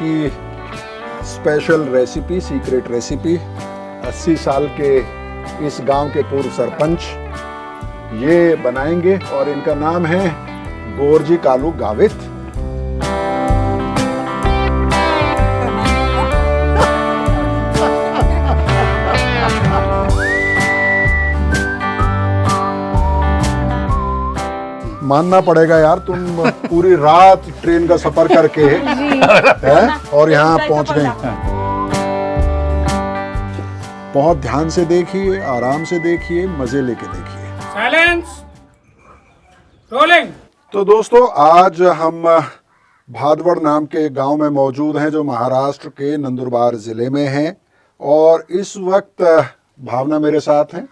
की special recipe, secret recipe. 80 साल के इस गांव के पूर्व सरपंच ये बनाएंगे और इनका नाम है गोरजी कालू गावित। मानना पड़ेगा यार, तुम पूरी रात ट्रेन का सफर करके हैं और यहाँ पहुंच गए। बहुत ध्यान से देखिए, आराम से देखिए, मजे लेके देखिए। Silence, rolling. तो दोस्तों, आज हम भादवड़ नाम के गांव में मौजूद हैं जो महाराष्ट्र के नंदुरबार जिले में है। और इस वक्त भावना मेरे साथ हैं।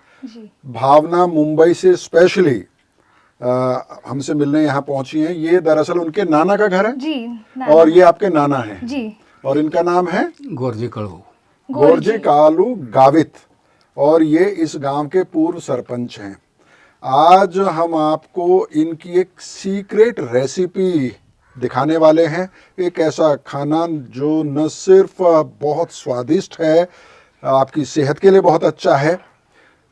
भावना मुंबई से स्पेशली हमसे मिलने यहाँ पहुंची हैं। ये दरअसल उनके नाना का घर है जी, नाना। और ये आपके नाना है जी। और इनका नाम है गोरजी कालू, गोरजी कालू गावित और ये इस गांव के पूर्व सरपंच हैं। आज हम आपको इनकी एक सीक्रेट रेसिपी दिखाने वाले हैं। एक ऐसा खाना जो न सिर्फ बहुत स्वादिष्ट है, आपकी सेहत के लिए बहुत अच्छा है,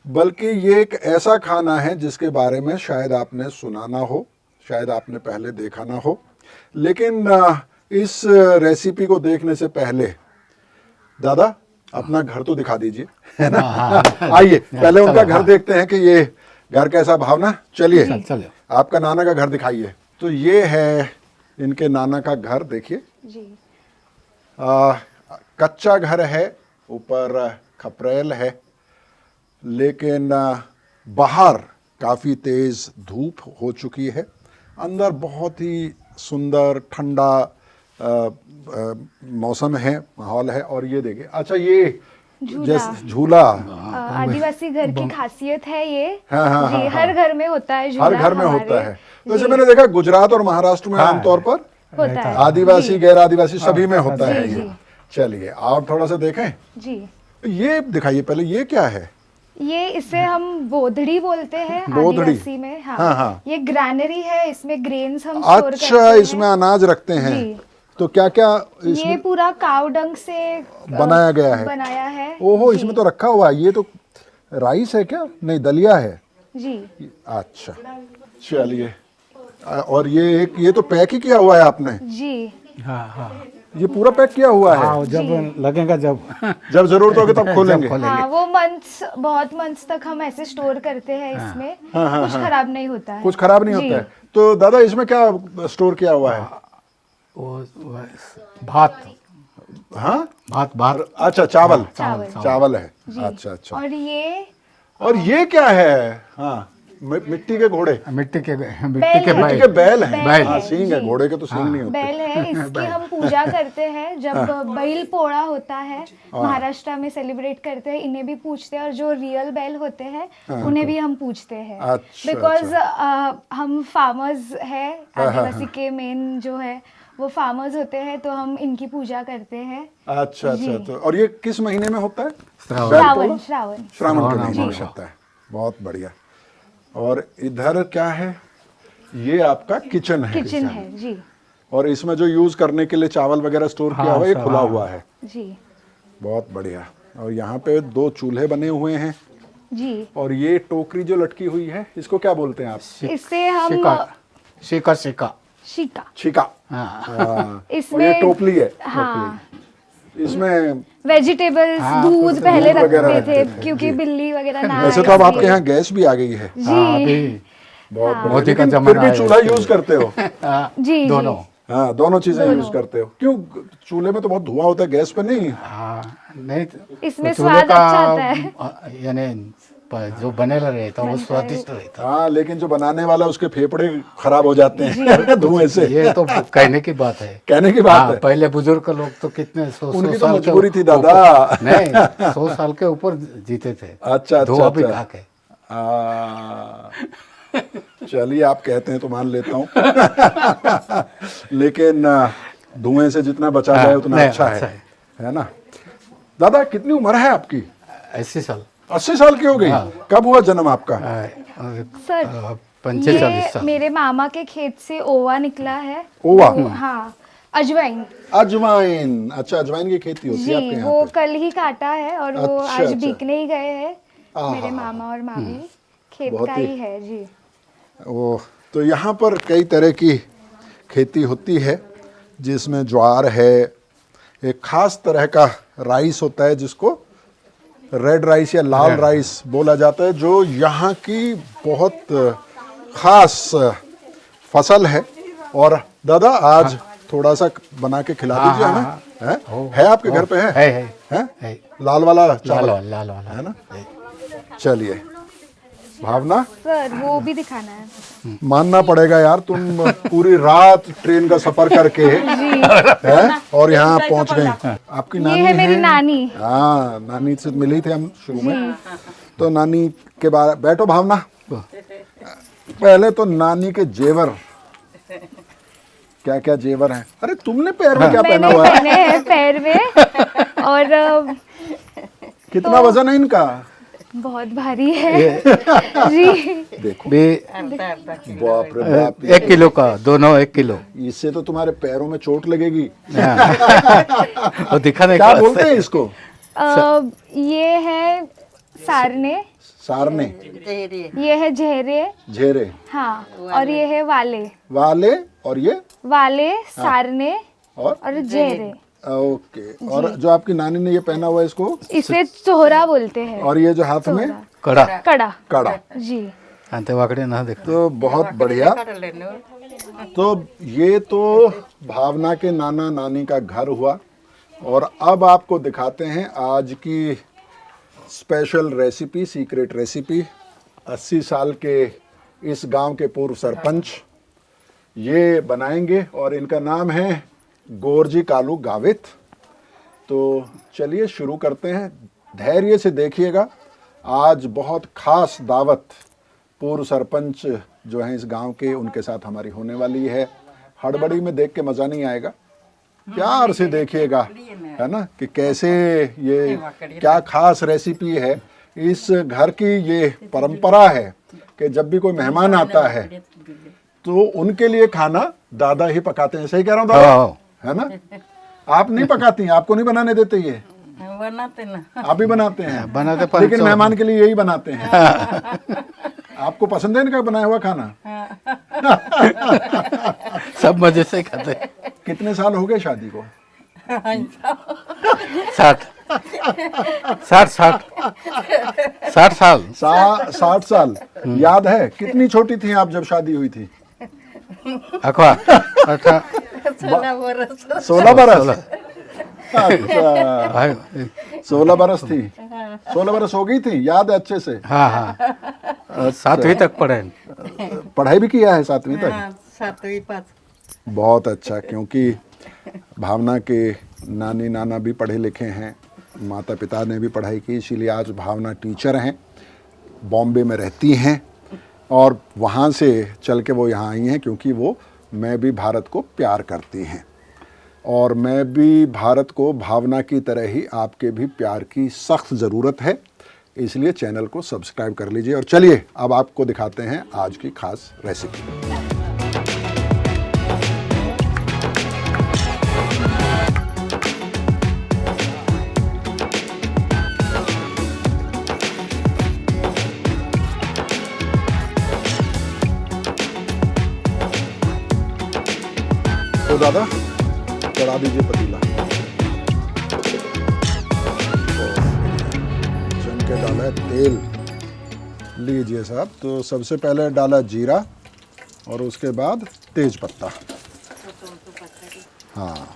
बल्कि ये एक ऐसा खाना है जिसके बारे में शायद आपने सुना ना हो, शायद आपने पहले देखा ना हो। लेकिन इस रेसिपी को देखने से पहले दादा अपना घर तो दिखा दीजिए, है ना। आइए पहले उनका घर देखते हैं कि ये घर कैसा। भावना चलिए आपका नाना का घर दिखाइए। तो ये है इनके नाना का घर, देखिए। कच्चा घर है, ऊपर खपरेल है, लेकिन बाहर काफ़ी तेज़ धूप हो चुकी है। अंदर बहुत ही सुंदर ठंडा मौसम है, माहौल है। और ये देखिए, अच्छा ये जैसे झूला आदिवासी घर की खासियत है ये। हाँ, जी, हर घर में होता है झूला। हर घर में होता है। वैसे मैंने देखा गुजरात और महाराष्ट्र में आमतौर पर होता है। आदिवासी गैर आदिवासी सभी में होता है ये। चलिए आप थोड़ा सा देखें जी। ये दिखाइए पहले, ये क्या है? ये इसे हम बोधड़ी बोलते हैं बोधड़ी। आदिवासी में। हाँ। ये ग्रैनरी है, इसमें ग्रेन्स हम स्टोर करते अच्छा, हैं। इसमें अनाज रखते हैं। जी। तो क्या क्या ये इसमें पूरा काव डंग से बनाया गया है? बनाया है। ओहो, जी। इसमें तो रखा हुआ है। ये तो राइस है क्या? नहीं, दलिया है। जी। अच्छा चलिए। और ये तो पैक ही किया हुआ है आपने? जी। हाँ, ये पूरा पैक किया हुआ है? हाँ, जब लगेगा, जब जरूरत होगी तब खोलेंगे। हाँ, वो बहुत मंथ्स तक हम ऐसे स्टोर करते हैं इसमें। कुछ खराब नहीं होता है। कुछ खराब नहीं होता है। तो दादा इसमें क्या स्टोर किया हुआ है? वो भात। हाँ, भात। अच्छा, चावल है। जी। अच्छा। और ये क्या है? हाँ, मिट्टी के घोड़े, मिट्टी के बैल है। बैल। हाँ, सींग है, घोड़े के तो सींग नहीं होते। बैल है, इसकी हम पूजा करते हैं जब बैल पोड़ा होता है। महाराष्ट्र में सेलिब्रेट करते हैं, इन्हें भी पूछते हैं। और जो रियल बैल होते हैं उन्हें भी हम पूछते हैं। अच्छा, बिकॉज हम फार्मर्स है, आदिवासी के मेन जो है वो फार्मर्स होते हैं, तो हम इनकी पूजा करते हैं। अच्छा। तो और ये किस महीने में होता है? श्रावण श्रावण के महीने में होता है। बहुत बढ़िया। और इधर क्या है? ये आपका किचन है। किचन है जी। और इसमें जो यूज करने के लिए चावल वगैरह स्टोर किया हुआ है, ये खुला हुआ है। जी। बहुत बढ़िया। और यहाँ पे 2 चूल्हे बने हुए हैं जी। और ये टोकरी जो लटकी हुई है, इसको क्या बोलते हैं आप? इससे हम छिका। इसमें और ये टोपली है। हाँ, इसमें वेजिटेबल्स, दूध पहले दूध वगैरह रखते थे रखते थे, क्योंकि जी। बिल्ली वगैरह ना वैसे तो अब आपके यहाँ गैस भी आ गई है। जी। बहुत बढ़िया। मोदी का लेकिन जमाना फिर भी है। चूल्हा यूज करते हो? जी। दोनों। हाँ, दोनों चीजें यूज करते हो। क्यों? चूल्हे में तो बहुत धुआं होता है, गैस पे नहीं। नहीं, इसमें चूल्हे स्वाद का अच्छा आता है। यानी जो बनेला रहता है वो स्वादिष्ट रहता है। हाँ, लेकिन जो बनाने वाला उसके फेफड़े खराब हो जाते हैं धुएं से। ये तो कहने की बात है। कहने की बात है। पहले बुजुर्ग लोग तो कितने 100 उनकी तो साल मजबूरी के थी दादा। नहीं, 100 साल के ऊपर जीते थे। अच्छा। धुआं भी खा के। चलिए, आप कहते हैं तो मान लेता हूँ। लेकिन धुएं से जितना बचा जाए उतना अच्छा है ना। दादा कितनी उम्र है आपकी? 80 साल। 80 साल की हो गई? कब हुआ जन्म आपका? सर, 45 साल। मेरे मामा के खेत से ओवा निकला है। ओवा? हाँ, अजवाइन अजवाइन, अच्छा अजवाइन की खेती होती है आपके जी, यहाँ वो पे? कल ही काटा है और वो अच्छा, आज अच्छा। बिकने ही गए हैं। मेरे आहा। मामा और मामी खेत बहुत का ही- ही है जी। वो तो यहाँ पर कई तरह की खेती होती है, जिसमें ज्वार है, एक खास तरह का राइस होता है जिसको रेड राइस या लाल राइस बोला जाता है, जो यहाँ की बहुत खास फसल है। और दादा आज थोड़ा सा बना के खिला दीजिए हाँ, हमें। है आपके घर पे? है है? लाल वाला लाल चावल वाला, लाल वाला है ना? चलिए भावना, सर वो भी दिखाना है। मानना पड़ेगा यार, तुम पूरी रात ट्रेन का सफर करके है और यहाँ पहुँच गई। आपकी ये नानी है मेरी नानी। हाँ, नानी से मिली थे हम शुरू में। तो नानी के बारे, बैठो भावना। पहले तो नानी के जेवर, क्या क्या जेवर हैं? अरे तुमने पैर में क्या पहना मैंने हुआ है? पहने हैं पैर में और कितना वजन है इनका? बहुत भारी है जी। देखो, भी बाप रे बाप, 1 किलो का, दोनों 1 किलो। इससे तो तुम्हारे पैरों में चोट लगेगी। वो दिखाने क्या का बोलते हैं इसको? ये है सारने, सारने, ये है झेरे, झेरे, हाँ, और ये है वाले। वाले, और ये वाले, सारने और झेरे। ओके। और जो आपकी नानी ने ये पहना हुआ है इसको? इसे चोहरा बोलते हैं। और ये जो हाथ में? कड़ा कड़ा कड़ा। जी। अंते वाकड़े ना देखो। तो बहुत बढ़िया। तो ये तो भावना के नाना नानी का घर हुआ, और अब आपको दिखाते हैं आज की स्पेशल रेसिपी, सीक्रेट रेसिपी। 80 साल के इस गांव के पूर्व सरपंच ये बनाएंगे, और इनका नाम है गोरजी कालू गावित। तो चलिए शुरू करते हैं, धैर्य से देखिएगा। आज बहुत खास दावत पूर्व सरपंच जो हैं इस गांव के, उनके साथ हमारी होने वाली है। हड़बड़ी में देख के मज़ा नहीं आएगा, प्यार से देखिएगा, है ना, कि कैसे ये क्या खास रेसिपी है। इस घर की ये परंपरा है कि जब भी कोई मेहमान आता है तो उनके लिए खाना दादा ही पकाते हैं। सही कह रहा हूँ दादा? हाँ। है ना? आप नहीं पकाती, आपको नहीं बनाने देते ये? बनाते ना, आप ही बनाते हैं? बनाते लेकिन मेहमान के लिए यही बनाते हैं। आपको पसंद है इनका बनाया हुआ खाना? सब मजे से खाते हैं। कितने साल हो गए शादी को? 60 साल। 60 साल। याद है कितनी छोटी थी आप जब शादी हुई थी? अखवा 16 बरस। अच्छा, 16 बरस थी। 16 बरस हो गई थी, याद है अच्छे से? हाँ। 7वीं तक पढ़े। पढ़ाई भी किया है 7वीं तक? 7वीं पास। बहुत अच्छा, क्योंकि भावना के नानी नाना भी पढ़े लिखे हैं, माता पिता ने भी पढ़ाई की, इसीलिए आज भावना टीचर हैं, बॉम्बे में रहती हैं, और वहाँ से चल के वो यहाँ आई हैं क्योंकि वो मैं भी भारत को प्यार करती हैं, और मैं भी भारत को भावना की तरह ही आपके भी प्यार की सख्त ज़रूरत है। इसलिए चैनल को सब्सक्राइब कर लीजिए। और चलिए अब आपको दिखाते हैं आज की खास रेसिपी। तो दादा चढ़ा दीजिए पतीला, चन के डाला है तेल। लीजिए साहब। तो सबसे पहले डाला जीरा, और उसके बाद तेज पत्ता, हाँ,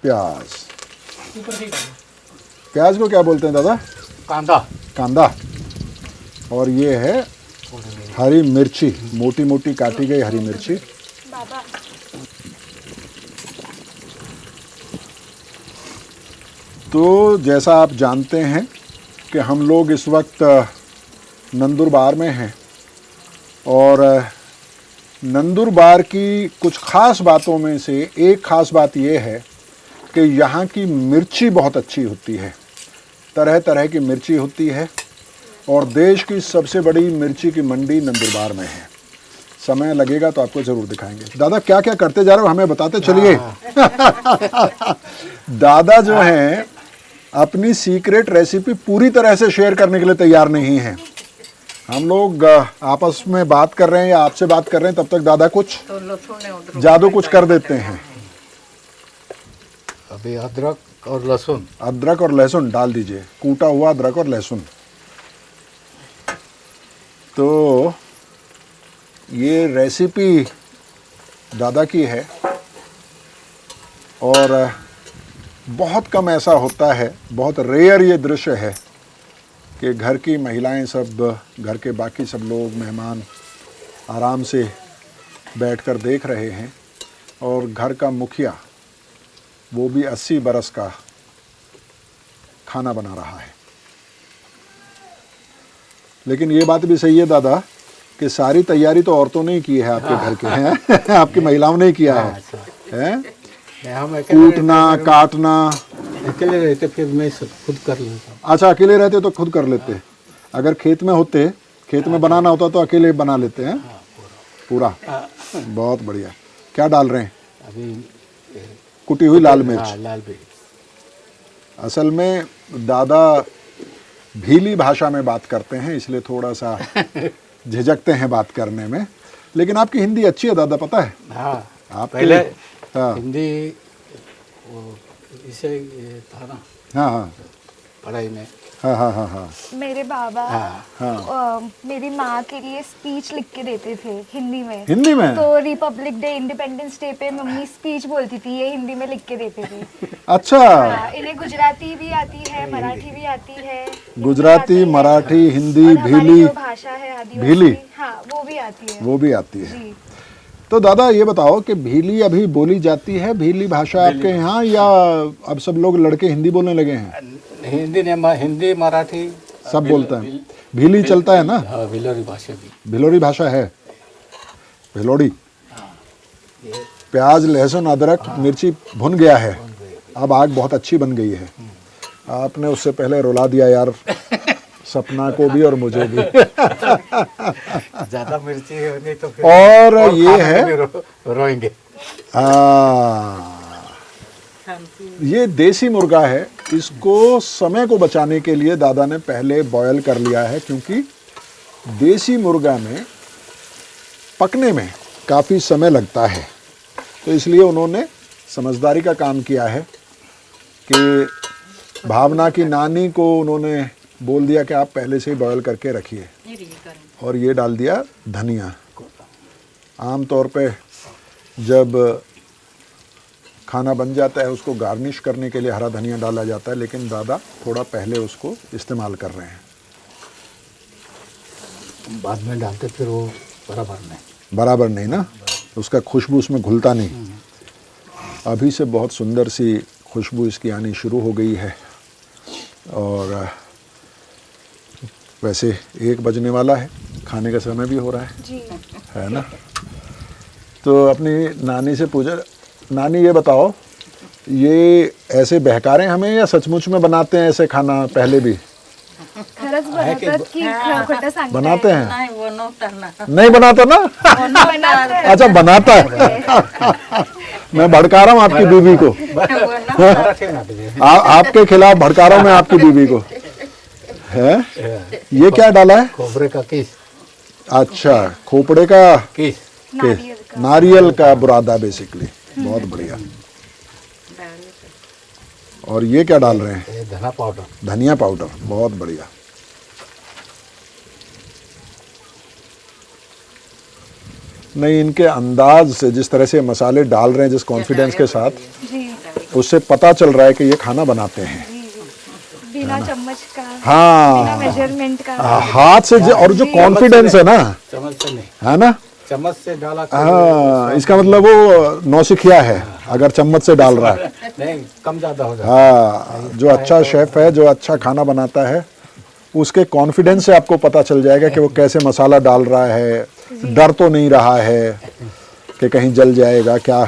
प्याज। प्याज को क्या बोलते हैं दादा? कांदा। कांदा। और ये है हरी मिर्ची, मोटी मोटी काटी गई हरी मिर्ची। तो जैसा आप जानते हैं कि हम लोग इस वक्त नंदुरबार में हैं, और नंदुरबार की कुछ ख़ास बातों में से एक ख़ास बात ये है कि यहाँ की मिर्ची बहुत अच्छी होती है, तरह तरह की मिर्ची होती है, और देश की सबसे बड़ी मिर्ची की मंडी नंदुरबार में है। समय लगेगा तो आपको जरूर दिखाएंगे। दादा क्या क्या करते जा रहे हो हमें बताते चलिए। दादा जो हैं अपनी सीक्रेट रेसिपी पूरी तरह से शेयर करने के लिए तैयार नहीं है। हम लोग आपस में बात कर रहे हैं या आपसे बात कर रहे हैं, तब तक दादा कुछ तो लहसुन है उधर जादू कुछ कर देते हैं। अभी अदरक और लहसुन, अदरक और लहसुन डाल दीजिए, कूटा हुआ अदरक और लहसुन। तो ये रेसिपी दादा की है और बहुत कम ऐसा होता है, बहुत रेयर ये दृश्य है कि घर की महिलाएं सब, घर के बाकी सब लोग मेहमान आराम से बैठकर देख रहे हैं और घर का मुखिया वो भी 80 बरस का खाना बना रहा है। लेकिन ये बात भी सही है दादा कि सारी तैयारी तो औरतों ने ही की है आपके घर के, हैं आपकी महिलाओं ने ही किया है, हैं? हम कूटना काटना। अकेले रहते फिर मैं सब खुद कर लेता हूँ। अच्छा अकेले रहते तो खुद कर लेते, अगर खेत में होते, खेत में बनाना होता तो अकेले बना लेते हैं पूरा। बहुत बढ़िया। क्या डाल रहे हैं? अभी कुटी हुई लाल मिर्च। लाल मिर्च। असल में दादा भीली भाषा में बात करते हैं इसलिए थोड़ा सा झिझकते हैं बात करने में, लेकिन आपकी हिंदी अच्छी है दादा, पता है? हाँ, आपके पहले हाँ हिंदी वो इसे ये था ना हाँ हाँ पढ़ाई में। हाँ हाँ हाँ हाँ मेरे बाबा हाँ। मेरी माँ के लिए स्पीच लिख के देते थे हिंदी में। हिंदी में? तो रिपब्लिक डे, इंडिपेंडेंस डे पे मम्मी स्पीच बोलती थी, ये हिंदी में लिख के देते थे। अच्छा, हाँ, इन्हें गुजराती भी आती है, मराठी भी आती है, हिंदी गुजराती, आती है, मराठी, हिंदी, और हमारी भीली, जो भाषा है आदिवासी, भीली? हाँ वो भी आती है। वो भी आती है। जी। तो दादा ये बताओ कि भीली अभी बोली जाती है, भीली भाषा आपके यहाँ, या अब सब लोग लड़के हिंदी बोलने लगे हैं? हिंदी ने हिंदी मराठी सब बोलते हैं। भीली चलता है ना? हाँ, भिलोरी भाषा भी। भिलोरी भाषा है, भिलोड़ी। प्याज लहसुन अदरक मिर्ची भुन गया है, अब आग बहुत अच्छी बन गई है। आपने उससे पहले रुला दिया यार सपना को भी और मुझे भी। ज्यादा मिर्ची होगी तो फिर और ये खाने है में रोएंगे। ये देसी मुर्गा है, इसको समय को बचाने के लिए दादा ने पहले बॉयल कर लिया है, क्योंकि देसी मुर्गा में पकने में काफ़ी समय लगता है। तो इसलिए उन्होंने समझदारी का काम किया है कि भावना की नानी को उन्होंने बोल दिया कि आप पहले से ही बॉयल करके रखिए, और ये डाल दिया धनिया। आम तौर पे जब खाना बन जाता है उसको गार्निश करने के लिए हरा धनिया डाला जाता है, लेकिन दादा थोड़ा पहले उसको इस्तेमाल कर रहे हैं। बाद में डालते फिर वो बराबर नहीं ना, उसका खुशबू उसमें घुलता नहीं। अभी से बहुत सुंदर सी खुशबू इसकी आनी शुरू हो गई है, और वैसे 1 बजने वाला है, खाने का समय भी हो रहा है, जी। है ना? तो अपनी नानी से पूछा, नानी ये बताओ ये ऐसे बहका रहे हैं हमें या सचमुच में बनाते हैं ऐसे खाना पहले भी? खरंच बनवतात की खोटं सांगताय? बनाते हैं? नाही बनवता ना नहीं बनाता ना? बनवतात। अच्छा बनाता है। मैं भड़का रहा हूँ आपकी बीवी को, आपके खिलाफ भड़का रहा हूँ मैं आपकी बीवी को, है? ये क्या डाला है? खोबरे का किस। अच्छा, खोपड़े का किस। नारियल का बुरादा बेसिकली। बहुत बढ़िया। और ये क्या डाल रहे हैं? ये धना पाउडर। धनिया पाउडर। बहुत बढ़िया। नहीं, इनके अंदाज से, जिस तरह से मसाले डाल रहे हैं, जिस कॉन्फिडेंस के साथ, उससे पता चल रहा है कि ये खाना बनाते हैं बिना चम्मच का, हाँ, बिना मेजरमेंट का। हाथ से और जो कॉन्फिडेंस है ना, चम्मच से नहीं, है ना? चम्मच से डाला। हाँ, इसका मतलब वो नौसिखिया है अगर चम्मच से डाल रहा है। नहीं, कम ज्यादा हो जाता। हाँ, जो अच्छा शेफ है, जो अच्छा खाना बनाता है, उसके कॉन्फिडेंस से आपको पता चल जाएगा कि वो कैसे मसाला डाल रहा है, डर तो नहीं रहा है कि कहीं जल जाएगा क्या।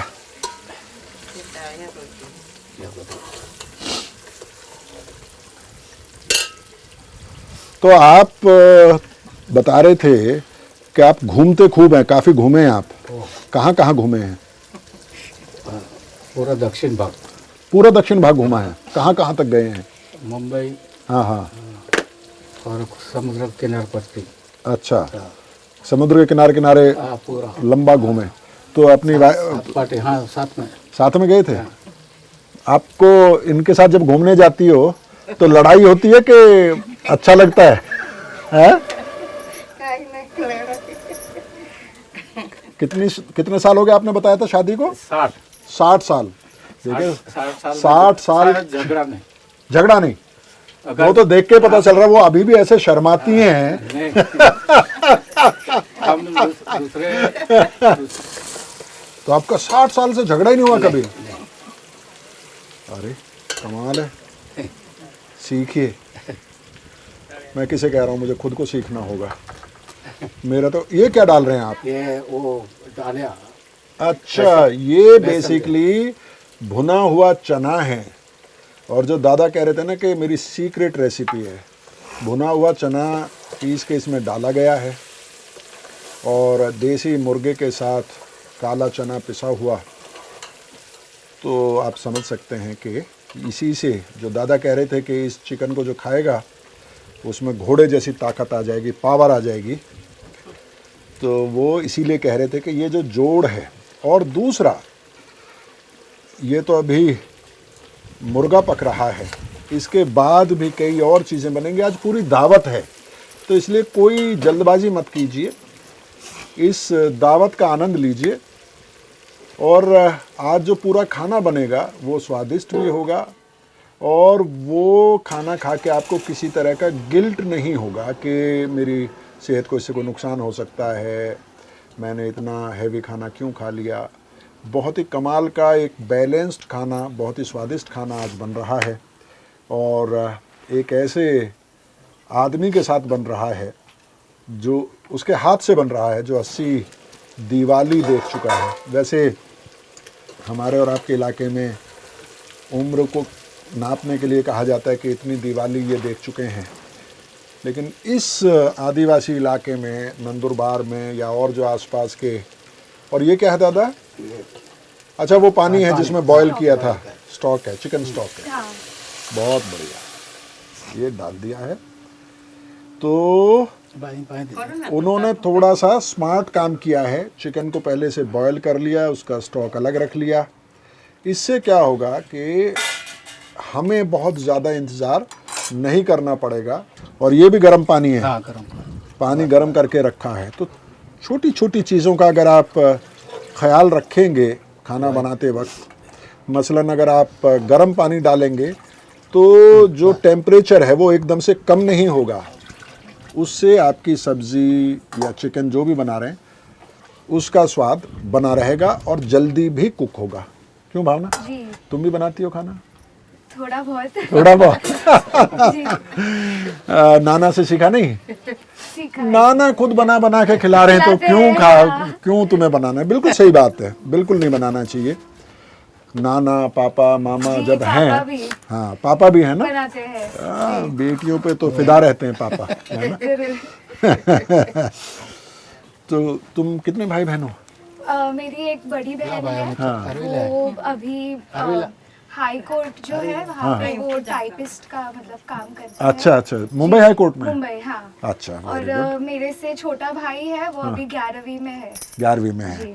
तो आप बता रहे थे कि आप घूमते खूब हैं, काफ़ी घूमे हैं आप। कहाँ कहाँ घूमे हैं? पूरा दक्षिण भाग, पूरा दक्षिण भाग घूमा है। कहाँ कहाँ तक गए हैं? मुंबई हाँ हाँ। और समुद्र किनार पट्टी। अच्छा, समुद्र के किनारे किनारे पूरा लंबा घूमे। तो अपनी पार्टी, हाँ साथ में गए थे। आपको इनके साथ जब घूमने जाती हो तो लड़ाई होती है कि अच्छा लगता है? हैं? कितने साल हो गए आपने बताया था शादी को? 60 साल। देखिए 60 साल झगड़ा नहीं। वो तो देख के पता चल रहा है वो अभी भी ऐसे शर्माती हैं। हम दूसरे तो आपका 60 साल से झगड़ा ही नहीं हुआ कभी? अरे कमाल है, सीखिए। मैं किसे कह रहा हूँ, मुझे खुद को सीखना होगा। मेरा तो ये क्या डाल रहे हैं आप? ये वो डालिया। अच्छा, ये बेसिकली भुना हुआ चना है। और जो दादा कह रहे थे ना कि मेरी सीक्रेट रेसिपी है, भुना हुआ चना पीस के इसमें डाला गया है और देसी मुर्गे के साथ काला चना पिसा हुआ। तो आप समझ सकते हैं कि इसी से जो दादा कह रहे थे कि इस चिकन को जो खाएगा उसमें घोड़े जैसी ताकत आ जाएगी, पावर आ जाएगी, तो वो इसीलिए कह रहे थे कि ये जो जोड़ है। और दूसरा, ये तो अभी मुर्गा पक रहा है, इसके बाद भी कई और चीज़ें बनेंगी। आज पूरी दावत है, तो इसलिए कोई जल्दबाजी मत कीजिए, इस दावत का आनंद लीजिए। और आज जो पूरा खाना बनेगा वो स्वादिष्ट भी होगा और वो खाना खा के आपको किसी तरह का गिल्ट नहीं होगा कि मेरी सेहत को इससे कोई नुकसान हो सकता है, मैंने इतना हैवी खाना क्यों खा लिया। बहुत ही कमाल का एक बैलेंस्ड खाना, बहुत ही स्वादिष्ट खाना आज बन रहा है और एक ऐसे आदमी के साथ बन रहा है जो उसके हाथ से बन रहा है जो 80 दिवाली देख चुका है। वैसे हमारे और आपके इलाके में उम्र को नापने के लिए कहा जाता है कि इतनी दिवाली ये देख चुके हैं, लेकिन इस आदिवासी इलाके में, नंदुरबार में या और जो आसपास के। और ये क्या है दादा? अच्छा, वो पानी है जिसमें बॉईल किया था, स्टॉक है, चिकन स्टॉक है। बहुत बढ़िया, ये डाल दिया है। तो उन्होंने थोड़ा सा स्मार्ट काम किया है, चिकन को पहले से बॉईल कर लिया, उसका स्टॉक अलग रख लिया। इससे क्या होगा कि हमें बहुत ज़्यादा इंतज़ार नहीं करना पड़ेगा। और ये भी गर्म पानी है। हाँ, गर्म पानी गर्म करके रखा है। तो छोटी छोटी चीज़ों का अगर आप ख्याल रखेंगे खाना बनाते वक्त, मसलन अगर आप गर्म पानी डालेंगे तो जो टेम्परेचर है वो एकदम से कम नहीं होगा, उससे आपकी सब्ज़ी या चिकन जो भी बना रहे हैं उसका स्वाद बना रहेगा और जल्दी भी कुक होगा। क्यों भावना, जी तुम भी बनाती हो खाना? थोड़ा बहुत। थोड़ा बहुत। जी, नाना से सीखा नहीं? सीखा। नाना खुद बना बना के खिला रहे हैं तो क्यों तुम्हें बनाना है? बिल्कुल सही बात है, बिल्कुल नहीं बनाना चाहिए। नाना, पापा, मामा जी, जब पापा हैं, भी हाँ पापा भी है ना, बनाते हैं। बेटियों पे तो फिदा रहते हैं पापा, है ना? जरूर। तो तुम कितने भाई बहन हो? मेरी एक बड़ी बहन है, हाँ। वो अभी हाई कोर्ट जो है वहाँ पे वो टाइपिस्ट का मतलब काम करती है। अच्छा अच्छा, मुंबई हाई कोर्ट में? मुंबई, हाँ। अच्छा, और very good। मेरे से छोटा भाई है, वो अभी 11वीं में है। 11वीं में है। जी।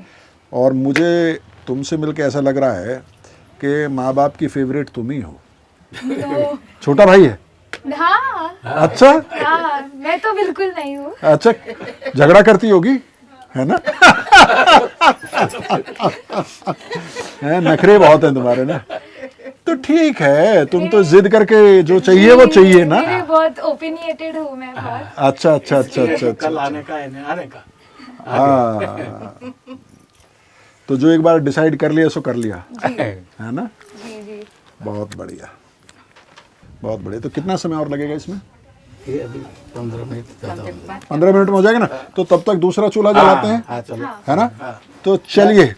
और मुझे तुमसे मिलके ऐसा लग रहा है कि माँ बाप की फेवरेट तुम ही हो। तो छोटा भाई है? हाँ अच्छा हाँ, मैं तो बिल्कुल नहीं हूँ। अच्छा, झगड़ा करती होगी, है ना? है, नखरे बहुत हैं तुम्हारे ना। तो ठीक है, तुम तो जिद करके जो चाहिए वो चाहिए ना। मेरे बहुत ओपिनियटेड हूँ मैं बहुत। अच्छा अच्छा अच्छा अच्छा अच्छा। कल आने का हाँ, तो जो एक बार डिसाइड कर लिया सो कर लिया, है ना? जी जी। बहुत बढ़िया, बहुत बढ़िया। तो कितना समय और लगेगा इसमें? ये अभी 15 मिनट ज़्यादा हो गए। 15 मिनट में हो जाएगा ना? तो तब तक दूसरा चूल्हा जलाते हैं, हाँ, चलो। है ना? तो चलिए,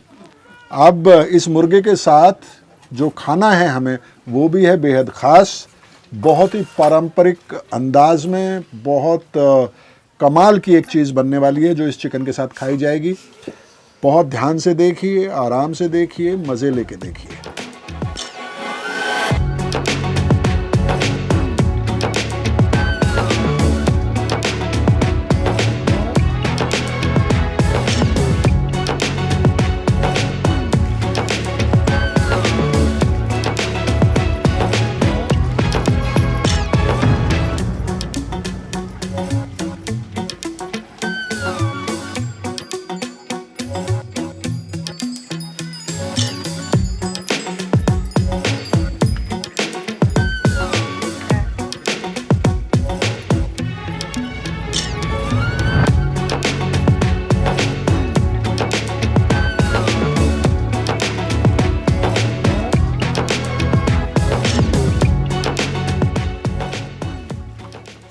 अब इस मुर्गे के साथ जो खाना है हमें, वो भी है बेहद ख़ास, बहुत ही पारंपरिक अंदाज में, बहुत कमाल की एक चीज़ बनने वाली है जो इस चिकन के साथ खाई जाएगी। बहुत ध्यान से देखिए, आराम से देखिए, मज़े लेके देखिए।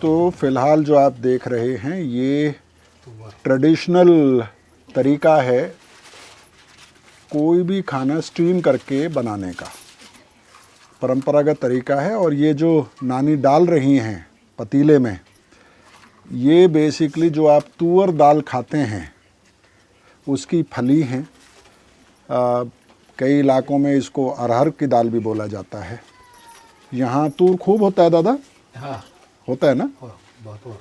तो फ़िलहाल जो आप देख रहे हैं ये ट्रेडिशनल तरीका है कोई भी खाना स्टीम करके बनाने का, परंपरागत तरीका है। और ये जो नानी डाल रही हैं पतीले में, ये बेसिकली जो आप तुअर दाल खाते हैं उसकी फली हैं। कई इलाकों में इसको अरहर की दाल भी बोला जाता है। यहाँ तूर खूब होता है दादा? हाँ, होता है ना? बहुत हुआ।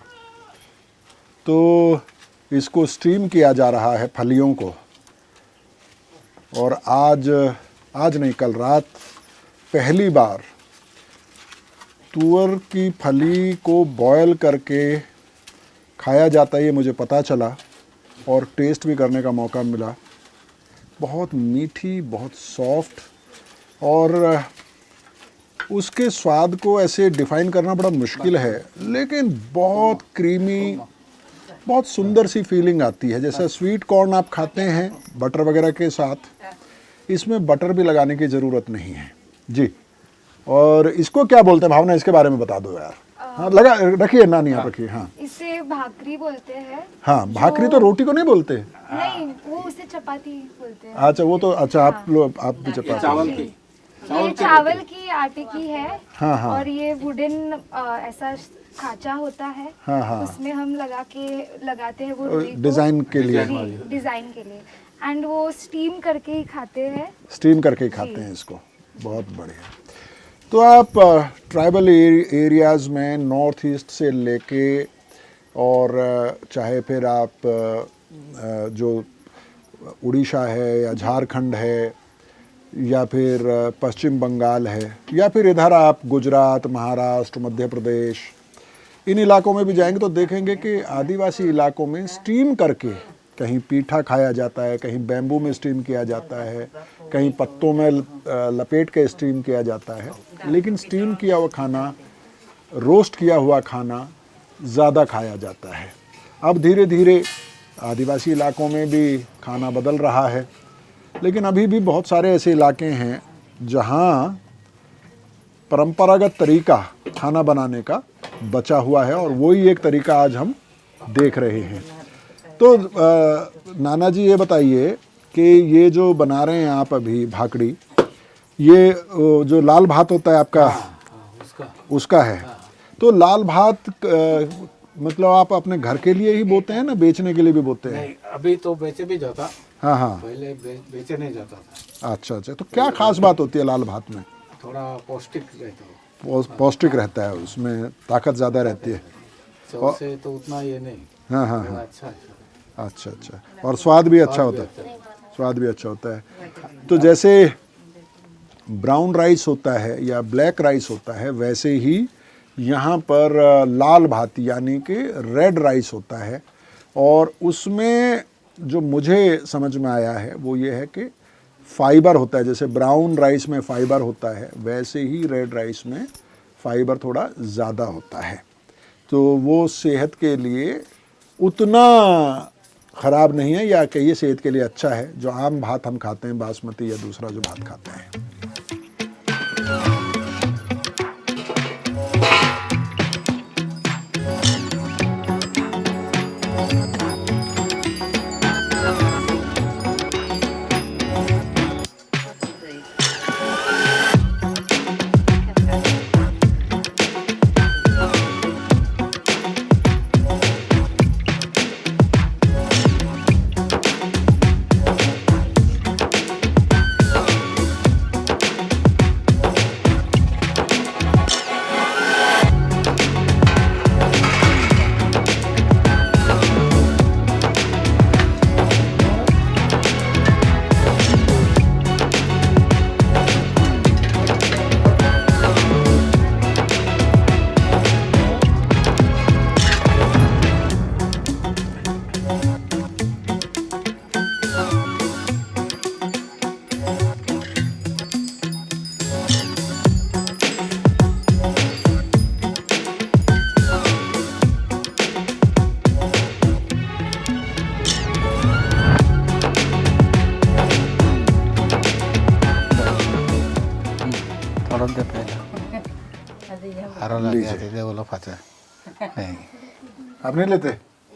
तो इसको स्टीम किया जा रहा है फलियों को। और आज नहीं, कल रात पहली बार तुअर की फली को बॉयल करके खाया जाता है, ये मुझे पता चला और टेस्ट भी करने का मौका मिला। बहुत मीठी, बहुत सॉफ्ट, और उसके स्वाद को ऐसे डिफ़ाइन करना बड़ा मुश्किल है, लेकिन बहुत क्रीमी, बहुत सुंदर सी फीलिंग आती है। जैसा स्वीट कॉर्न आप खाते हैं बटर वगैरह के साथ, इसमें बटर भी लगाने की ज़रूरत नहीं है जी। और इसको क्या बोलते हैं भावना, इसके बारे में बता दो यार। हाँ, लगा रखिए नानी, आप रखिए। हाँ, इसे भाकरी बोलते हैं। हाँ, भाकरी तो रोटी को नहीं बोलते। नहीं, वो उसे चपाती बोलते हैं। अच्छा, वो तो अच्छा, आप लोग आप भी चपाती। ये चावल की आटे की है। हाँ, हाँ। और ये वुडन ऐसा खांचा होता है। हाँ, हाँ। उसमें हम लगाते हैं वो रोटी को, डिज़ाइन के लिए। डिजाइन के लिए। एंड वो स्टीम करके ही खाते हैं। स्टीम करके ही खाते हैं इसको। बहुत बढ़िया। तो आप ट्राइबल एरियाज़ में नॉर्थ ईस्ट से लेके और चाहे फिर आप जो उड़ीसा है या झारखंड है या फिर पश्चिम बंगाल है या फिर इधर आप गुजरात, महाराष्ट्र, मध्य प्रदेश, इन इलाकों में भी जाएंगे तो देखेंगे कि आदिवासी इलाकों में स्टीम करके कहीं पीठा खाया जाता है, कहीं बैम्बू में स्टीम किया जाता है, कहीं पत्तों में लपेट के स्टीम किया जाता है। लेकिन स्टीम किया हुआ खाना, रोस्ट किया हुआ खाना ज़्यादा खाया जाता है। अब धीरे धीरे आदिवासी इलाकों में भी खाना बदल रहा है, लेकिन अभी भी बहुत सारे ऐसे इलाके हैं जहाँ परंपरागत तरीका खाना बनाने का बचा हुआ है, और वही एक तरीका आज हम देख रहे हैं। तो नाना जी ये बताइए कि ये जो बना रहे हैं आप अभी भाकड़ी, ये जो लाल भात होता है आपका, उसका है। तो लाल भात मतलब आप अपने घर के लिए ही बोते हैं ना, बेचने के लिए भी बोते हैं? नहीं, अभी तो बेचे भी जाता। हाँ, हाँ। पहले बेचे नहीं जाता था। अच्छा, अच्छा। तो क्या खास बात होती है लाल भात में? थोड़ा पौष्टिक रहता है। पौष्टिक रहता है, उसमें ताकत ज़्यादा रहती है। चावल से तो उतना ये नहीं। हाँ, हाँ, हाँ। अच्छा है। अच्छा, अच्छा। और स्वाद भी अच्छा होता है। स्वाद भी अच्छा होता है। तो जैसे ब्राउन राइस होता है या ब्लैक राइस होता है, वैसे ही यहाँ पर लाल भात यानी कि रेड राइस होता है। और उसमें जो मुझे समझ में आया है वो ये है कि फाइबर होता है। जैसे ब्राउन राइस में फाइबर होता है, वैसे ही रेड राइस में फाइबर थोड़ा ज़्यादा होता है। तो वो सेहत के लिए उतना ख़राब नहीं है, या कहिए सेहत के लिए अच्छा है, जो आम भात हम खाते हैं, बासमती या दूसरा जो भात खाते हैं। खारा लग गया लीजिए। थे बोला फंसा नहीं। आप नहीं लेते?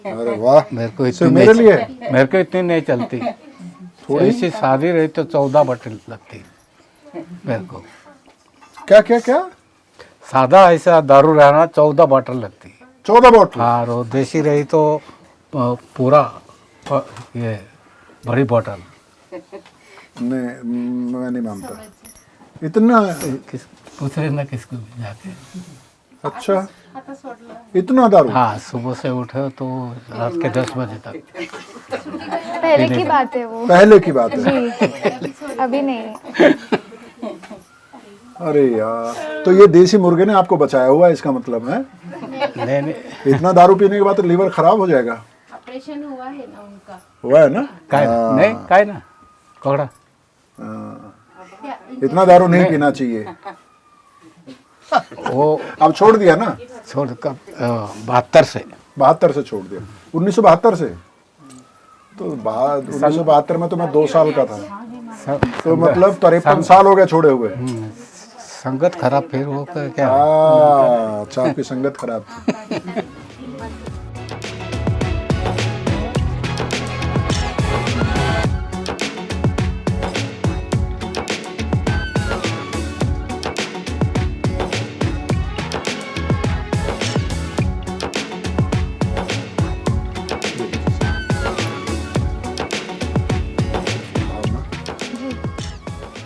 अरे वाह, मेरे को सिर्फ इतनी मेरे नहीं लिए मेरे को इतनी नहीं चलती। थोड़ी? ऐसी शादी रही तो 14 बॉटल लगती मेरे को। क्या क्या क्या? सादा ऐसा दारू रहना 14 बॉटल लगती। 14 बॉटल? हाँ, और देसी रही तो पूरा ये बड़ी बॉटल। नहीं, मैं नहीं मानता इतना। किस पूछ रहे ना किसको भी जाके। अच्छा, इतना दारू? हाँ, सुबह से उठे तो रात के 10 बजे तक। पहले की बात है वो। पहले की बात है। जी, अभी नहीं। अरे यार, तो ये देसी मुर्गे ने आपको बचाया हुआ है, इसका मतलब है? नहीं नहीं, इतना दारू पीने के बाद तो लीवर खराब हो जाएगा। ऑपरेशन हुआ है ना उनका। हुआ है ना? काय नहीं, काय ना कोगड़ा। इतना दारू नहीं पीना चाहिए। वो अब छोड़ दिया ना? छोड़ कब 72 से। 72 से छोड़ दिया? 1972 से? तो बाद 1972 में तो मैं 2 साल का था, तो मतलब 53 साल हो गए छोड़े हुए। संगत खराब फिर वो क्या। अच्छा, आपकी संगत खराब थी।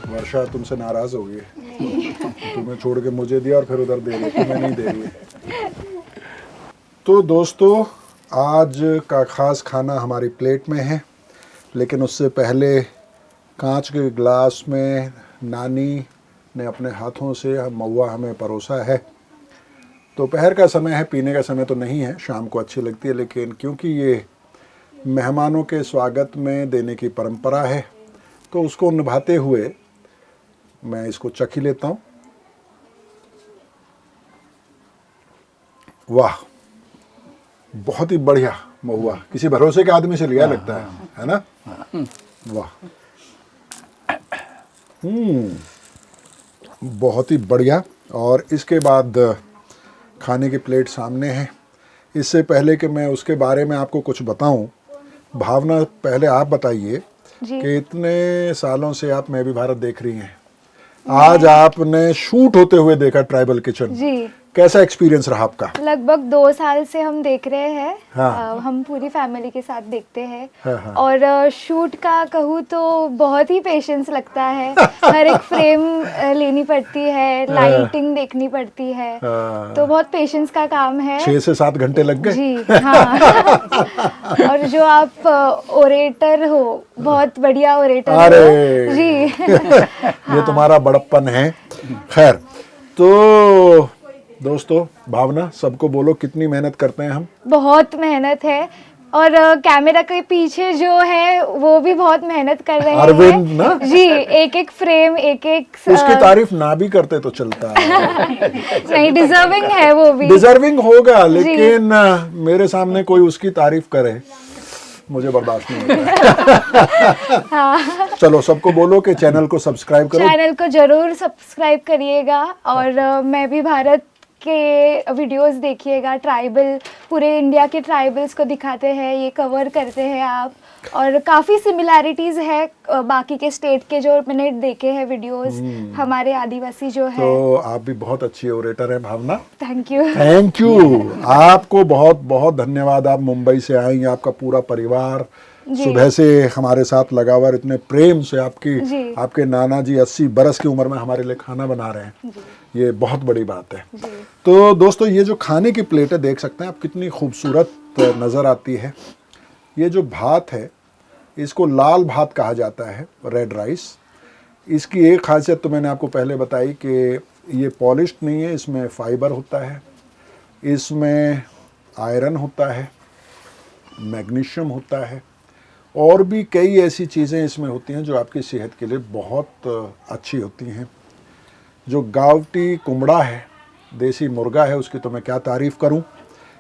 वर्षा तुमसे नाराज हो गई है। तुम्हें छोड़ के मुझे दिया और फिर उधर दे रही, तुम्हें नहीं दे रही है। तो दोस्तों, आज का खास खाना हमारी प्लेट में है, लेकिन उससे पहले कांच के गिलास में नानी ने अपने हाथों से महुआ हमें परोसा है। दोपहर का समय है, पीने का समय तो नहीं है, शाम को अच्छी लगती है, लेकिन क्योंकि ये मेहमानों के स्वागत में देने की परंपरा है, तो उसको निभाते हुए मैं इसको चख ही लेता हूँ। वाह, बहुत ही बढ़िया महुआ, किसी भरोसे के आदमी से लिया लगता है ना? वाह, बहुत ही बढ़िया। और इसके बाद खाने की प्लेट सामने है। इससे पहले कि मैं उसके बारे में आपको कुछ बताऊं, भावना पहले आप बताइए कि इतने सालों से आप मैं भी भारत देख रही हैं, आज आपने शूट होते हुए देखा ट्राइबल किचन, जी, कैसा एक्सपीरियंस रहा आपका? लगभग 2 साल से हम देख रहे हैं। हाँ। हम पूरी फैमिली के साथ देखते हैं। हाँ। और शूट का कहूँ तो बहुत ही पेशेंस लगता है। हर एक फ्रेम लेनी पड़ती है, लाइटिंग देखनी पड़ती है, हाँ। तो बहुत पेशेंस का काम है। 6 से 7 घंटे लग गए? जी हाँ। और जो आप ओरेटर हो, बहुत बढ़िया ओरेटर अरे हो जी। ये तुम्हारा बड़प्पन है। खैर, तो दोस्तों, भावना सबको बोलो कितनी मेहनत करते हैं हम। बहुत मेहनत है, और कैमरा के पीछे जो है वो भी बहुत मेहनत कर रहे अरविंद हैं ना? जी। एक एक फ्रेम, एक एक उसकी तारीफ ना भी करते तो चलता है। नहीं, डिजर्विंग है वो भी। डिजर्विंग होगा, लेकिन मेरे सामने कोई उसकी तारीफ करे, मुझे बर्दाश्त नहीं होता। हाँ। चलो, सबको बोलो कि चैनल को सब्सक्राइब करो। चैनल को जरूर सब्सक्राइब करिएगा, और मैं भी भारत के वीडियोस देखिएगा। ट्राइबल, पूरे इंडिया के ट्राइबल्स को दिखाते हैं, ये कवर करते हैं आप, और काफ़ी सिमिलैरिटीज़ है बाकी के स्टेट के जो मैंने देखे हैं वीडियोस, हमारे आदिवासी जो है। तो आप भी बहुत अच्छी ओरेटर हैं Bhavna. Thank you. Thank you, आपको बहुत बहुत धन्यवाद। आप मुंबई से आई, आपका पूरा परिवार सुबह से हमारे साथ लगा हुआ, इतने प्रेम से आपके नाना जी 80 बरस की उम्र में हमारे लिए खाना बना रहे हैं, ये बहुत बड़ी बात है। तो दोस्तों, ये जो खाने की प्लेट है, देख सकते हैं आप कितनी खूबसूरत नज़र आती है। ये जो भात है, इसको लाल भात कहा जाता है, रेड राइस। इसकी एक खासियत तो मैंने आपको पहले बताई कि ये पॉलिश्ड नहीं है, इसमें फाइबर होता है, इसमें आयरन होता है, मैग्नीशियम होता है, और भी कई ऐसी चीज़ें इसमें होती हैं जो आपकी सेहत के लिए बहुत अच्छी होती हैं। जो गावटी कुमड़ा है, देसी मुर्गा है, उसकी तो मैं क्या तारीफ़ करूं,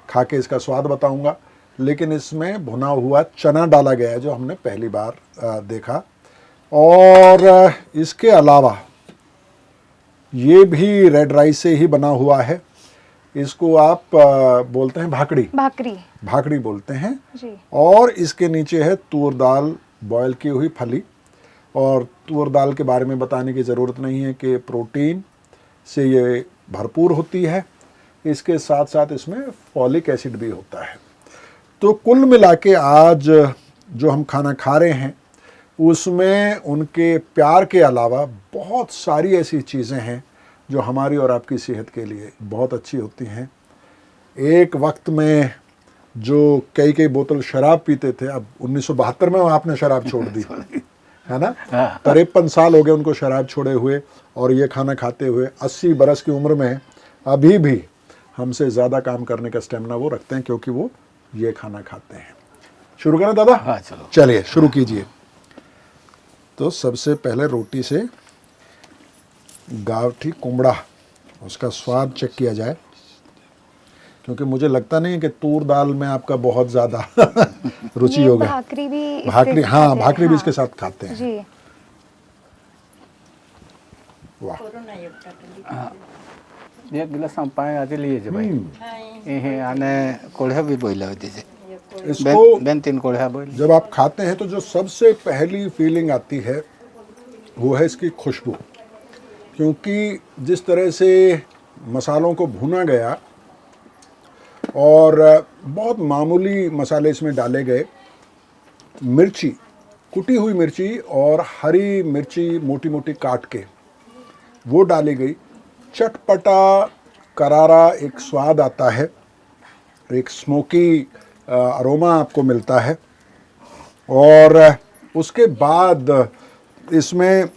खा के इसका स्वाद बताऊंगा। लेकिन इसमें भुना हुआ चना डाला गया है, जो हमने पहली बार देखा। और इसके अलावा ये भी रेड राइस से ही बना हुआ है। इसको आप बोलते हैं भाकड़ी, भाकरी। भाकड़ी बोलते हैं। जी। और इसके नीचे है तूर दाल बॉयल की हुई फली। और तूर दाल के बारे में बताने की ज़रूरत नहीं है कि प्रोटीन से ये भरपूर होती है, इसके साथ साथ इसमें फॉलिक एसिड भी होता है। तो कुल मिला के आज जो हम खाना खा रहे हैं उसमें उनके प्यार के अलावा बहुत सारी ऐसी चीज़ें हैं जो हमारी और आपकी सेहत के लिए बहुत अच्छी होती हैं। एक वक्त में जो कई बोतल शराब पीते थे, अब 1972 में आपने शराब छोड़ दी है ना। 53 साल हो गए उनको शराब छोड़े हुए और ये खाना खाते हुए। 80 बरस की उम्र में अभी भी हमसे ज़्यादा काम करने का स्टेमिना वो रखते हैं क्योंकि वो ये खाना खाते हैं। शुरू करें दादा? हाँ चलो। चलिए शुरू कीजिए। तो सबसे पहले रोटी से गावठी कुमड़ा, उसका स्वाद चेक किया जाए, क्योंकि मुझे लगता नहीं है कि तूर दाल में आपका बहुत ज़्यादा रुचि ये होगा। भाकरी भी इसके भाकरी, साथ हाँ खाते हैं, भाकरी भी हाँ। इसके साथ खाते हैं। जी। वाह। कोरोना एउटा टली एक गिलास हम पाए आज लिए जे भाई ये आने कोढ़ा भी बोइला होती है। इसको बेन 3 कोढ़ा बोइल। जब आप खाते हैं तो जो सबसे पहली फीलिंग आती है वो है इसकी खुशबू, क्योंकि जिस तरह से मसालों को भुना गया और बहुत मामूली मसाले इसमें डाले गए, मिर्ची, कुटी हुई मिर्ची और हरी मिर्ची मोटी मोटी काट के वो डाली गई, चटपटा करारा एक स्वाद आता है, एक स्मोकी अरोमा आपको मिलता है। और उसके बाद इसमें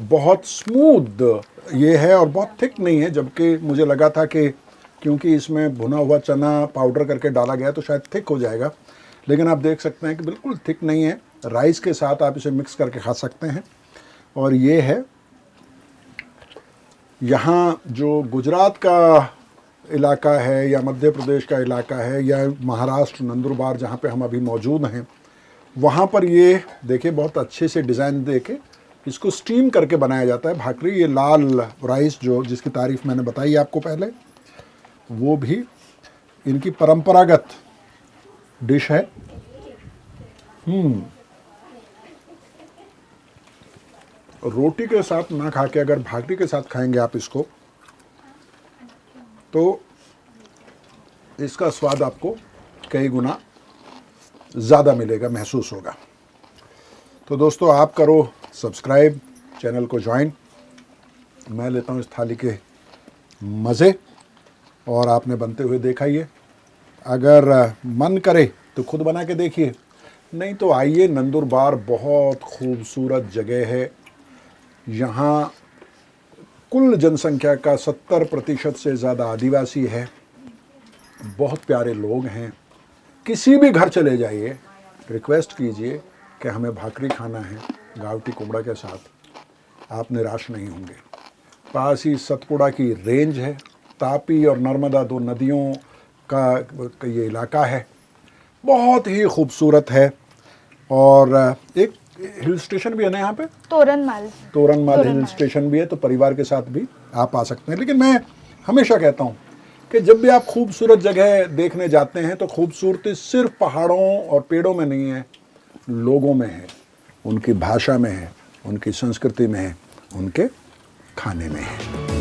बहुत स्मूथ ये है और बहुत थिक नहीं है, जबकि मुझे लगा था कि क्योंकि इसमें भुना हुआ चना पाउडर करके डाला गया तो शायद थिक हो जाएगा, लेकिन आप देख सकते हैं कि बिल्कुल थिक नहीं है। राइस के साथ आप इसे मिक्स करके खा सकते हैं। और ये है यहाँ जो गुजरात का इलाका है या मध्य प्रदेश का इलाका है या महाराष्ट्र नंदुरबार जहाँ पे हम अभी मौजूद हैं, वहाँ पर ये देखिए बहुत अच्छे से डिज़ाइन दे के इसको स्टीम करके बनाया जाता है भाकरी। ये लाल राइस जो जिसकी तारीफ़ मैंने बताई आपको पहले, वो भी इनकी परंपरागत डिश है। रोटी के साथ ना खा के अगर भाकरी के साथ खाएंगे आप इसको, तो इसका स्वाद आपको कई गुना ज़्यादा मिलेगा, महसूस होगा। तो दोस्तों आप करो सब्सक्राइब, चैनल को ज्वाइन। मैं लेता हूँ इस थाली के मज़े और आपने बनते हुए देखा ही है। अगर मन करे तो खुद बना के देखिए, नहीं तो आइए, नंदुरबार बहुत खूबसूरत जगह है। यहाँ कुल जनसंख्या का 70% से ज़्यादा आदिवासी है, बहुत प्यारे लोग हैं। किसी भी घर चले जाइए, रिक्वेस्ट कीजिए कि हमें भाकरी खाना है गावठी कुमड़ा के साथ, आप निराश नहीं होंगे। पास ही सतपुड़ा की रेंज है, तापी और नर्मदा दो नदियों का ये इलाका है, बहुत ही खूबसूरत है। और एक हिल स्टेशन भी है ना यहाँ पे, तोरनमाल हिल स्टेशन भी है, तो परिवार के साथ भी आप आ सकते हैं। लेकिन मैं हमेशा कहता हूँ कि जब भी आप खूबसूरत जगह देखने जाते हैं तो खूबसूरती सिर्फ पहाड़ों और पेड़ों में नहीं है, लोगों में है, उनकी भाषा में है, उनकी संस्कृति में है, उनके खाने में है।